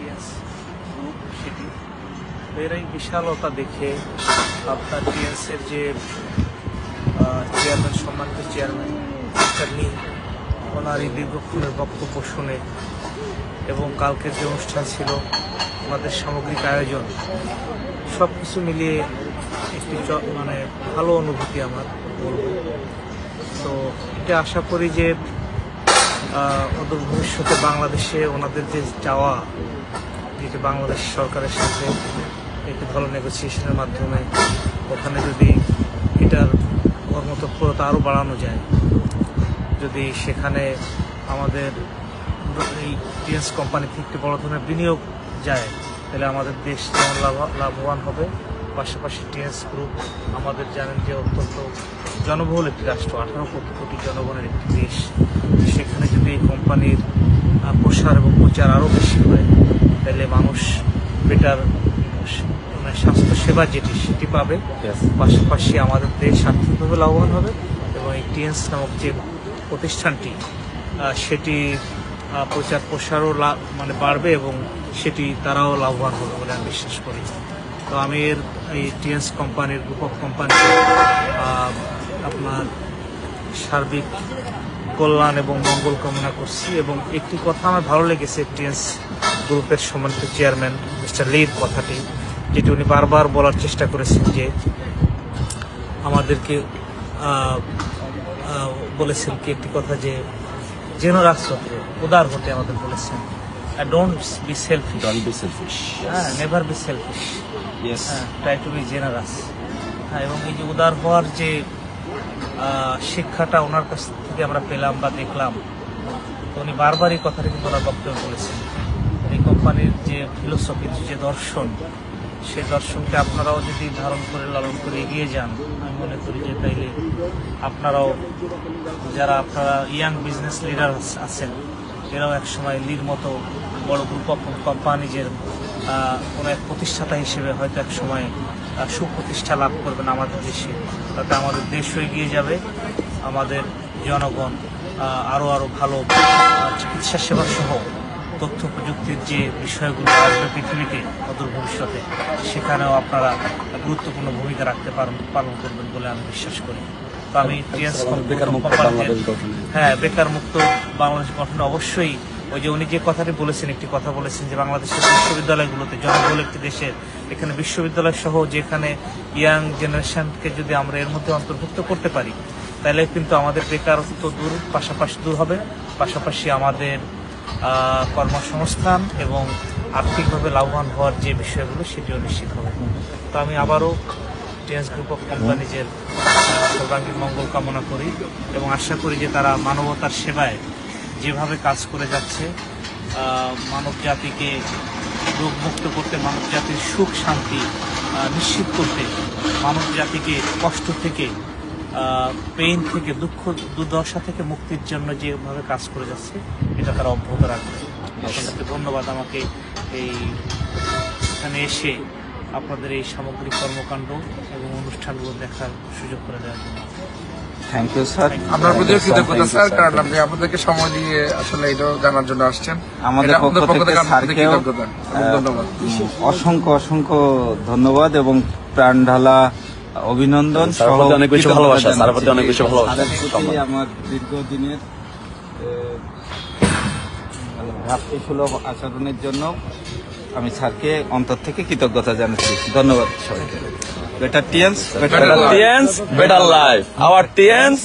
T S group সেটি। এর এই বিশালতা দেখে আপনার টিএসের যে চেয়ারম্যান, সম্মানিত চেয়ারম্যান মিস্টার লি, ওনার এই দীর্ঘক্ষণের বক্তব্য শুনে এবং কালকের যে অনুষ্ঠান ছিল, ওনাদের সামগ্রিক আয়োজন, সব কিছু মিলিয়ে একটি মানে ভালো অনুভূতি আমার বলব। তো এটা আশা করি যে অদূর ভবিষ্যতে বাংলাদেশে ওনাদের যে চাওয়া, যেটি বাংলাদেশ সরকারের সাথে একটি ভালো নেগোসিয়েশনের মাধ্যমে ওখানে যদি এটার কর্মতৎপরতা আরও বাড়ানো যায়, যদি সেখানে আমাদের এই টিএস কোম্পানি থেকে একটি বড় ধরনের বিনিয়োগ যায়, তাহলে আমাদের দেশ যেমন লাভবান হবে, পাশাপাশি টিএস গ্রুপ আমাদের জানেন যে অত্যন্ত জনবহুল একটি রাষ্ট্র, 18 কোটি জনগণের একটি দেশ। সেখানে যদি এই কোম্পানির প্রসার এবং প্রচার আরও বেশি হয়, তাহলে মানুষ বেটার মানে স্বাস্থ্যসেবা সেটি পাবে, পাশাপাশি আমাদের দেশ আর্থিকভাবে লাভবান হবে এবং এই টিএস নামক যে প্রতিষ্ঠানটি সেটি প্রচার প্রসারও মানে বাড়বে এবং সেটি তারাও লাভবান হবে বলে আমি বিশ্বাস করি। তো আমি এই টিএস কোম্পানির, গ্রুপ অফ কোম্পানিকে আপনার সার্বিক কল্যাণ এবং মঙ্গল কামনা করছি। এবং একটি কথা আমার ভালো লেগেছে টিএস গ্রুপের সম্মানিত চেয়ারম্যান মিস্টার লির কথাটি, যেটি উনি বারবার বলার চেষ্টা করেছেন যে আমাদেরকে বলেছেন কি একটি কথা, যে জেনারাস হতে, উদার হতে আমাদের বলেছেন। Don't be selfish, never be selfish, try to be generous. এবং এই যে উদার হওয়ার যে শিক্ষাটা ওনার কাছ থেকে আমরা পেলাম বা দেখলাম, তো উনি বারবার এই কথাটি কিন্তু ওনার বক্তব্য বলেছেন। এই কোম্পানির যে ফিলোসফি, যে দর্শন, সেই দর্শনকে আপনারাও যদি ধারণ করে লালন করে এগিয়ে যান, আমি মনে করি যে তাইলে আপনারাও, যারা আপনারা ইয়াং বিজনেস লিডার আছেন, এরাও একসময় লির মতো বড় গ্রুপ অফ কোম্পানিজের কোনো এক প্রতিষ্ঠাতা হিসেবে হয়তো এক সময় সুপ্রতিষ্ঠা লাভ করবেন আমাদের দেশে। তাতে আমাদের দেশও এগিয়ে যাবে, আমাদের জনগণ আরও ভালো চিকিৎসা সেবা সহ তথ্য প্রযুক্তির যে বিষয়গুলো আসবে পৃথিবীতে অদূর ভবিষ্যতে, সেখানেও আপনারা গুরুত্বপূর্ণ ভূমিকা রাখতে পালন করবেন বলে আমি বিশ্বাস করি। তো আমি টিএস বেকার মুক্ত বাংলাদেশ গঠনে অবশ্যই, ওই যে উনি যে কথাটি বলেছেন, একটি কথা বলেছেন যে বাংলাদেশের বিশ্ববিদ্যালয়গুলোতে, জনবহুল একটি দেশের, এখানে বিশ্ববিদ্যালয় সহ যেখানে ইয়াং জেনারেশনকে যদি আমরা এর মধ্যে অন্তর্ভুক্ত করতে পারি, তাহলে কিন্তু আমাদের বেকারত্ব দূর হবে, পাশাপাশি আমাদের কর্মসংস্থান এবং আর্থিকভাবে লাভবান হওয়ার যে বিষয়গুলো সেটিও নিশ্চিত হবে। তো আমি আবারও টিএস গ্রুপ অফ কোম্পানিজের সর্বাঙ্গীন মঙ্গল কামনা করি এবং আশা করি যে তারা মানবতার সেবায় যেভাবে কাজ করে যাচ্ছে, মানব জাতিকে রোগমুক্ত করতে, মানব জাতির সুখ শান্তি নিশ্চিত করতে, মানব জাতিকে কষ্ট থেকে, পেইন থেকে, দুঃখ দুর্দশা থেকে মুক্তির জন্য যেভাবে কাজ করে যাচ্ছে, এটা তারা অব্যাহত রাখবে। আপনাদেরকে ধন্যবাদ আমাকে এখানে এসে আপনাদের এই সামগ্রিক কর্মকাণ্ড এবং অনুষ্ঠানগুলো দেখার সুযোগ করে দেওয়ার জন্য। Thank you sir. আপনার প্রতিও কৃতজ্ঞতা স্যার, কারণ আপনি আমাদেরকে সময় দিয়ে আসলে এটাও জানার জন্য আসছেন। আমাদের পক্ষ থেকে স্যারকেও ধন্যবাদ, অসংখ্য ধন্যবাদ এবং প্রাণ ঢালা অভিনন্দন। অনেক বেশি ভালোবাসা, স্যারের প্রতি অনেক বেশি ভালোবাসা। আমার দীর্ঘদিনের ভ্রাতৃসুলভ আচরণের জন্য আমি স্যারকে অন্তর থেকে কৃতজ্ঞতা জানাচ্ছি। ধন্যবাদ সবাইকে। Better TS, better life, our T S,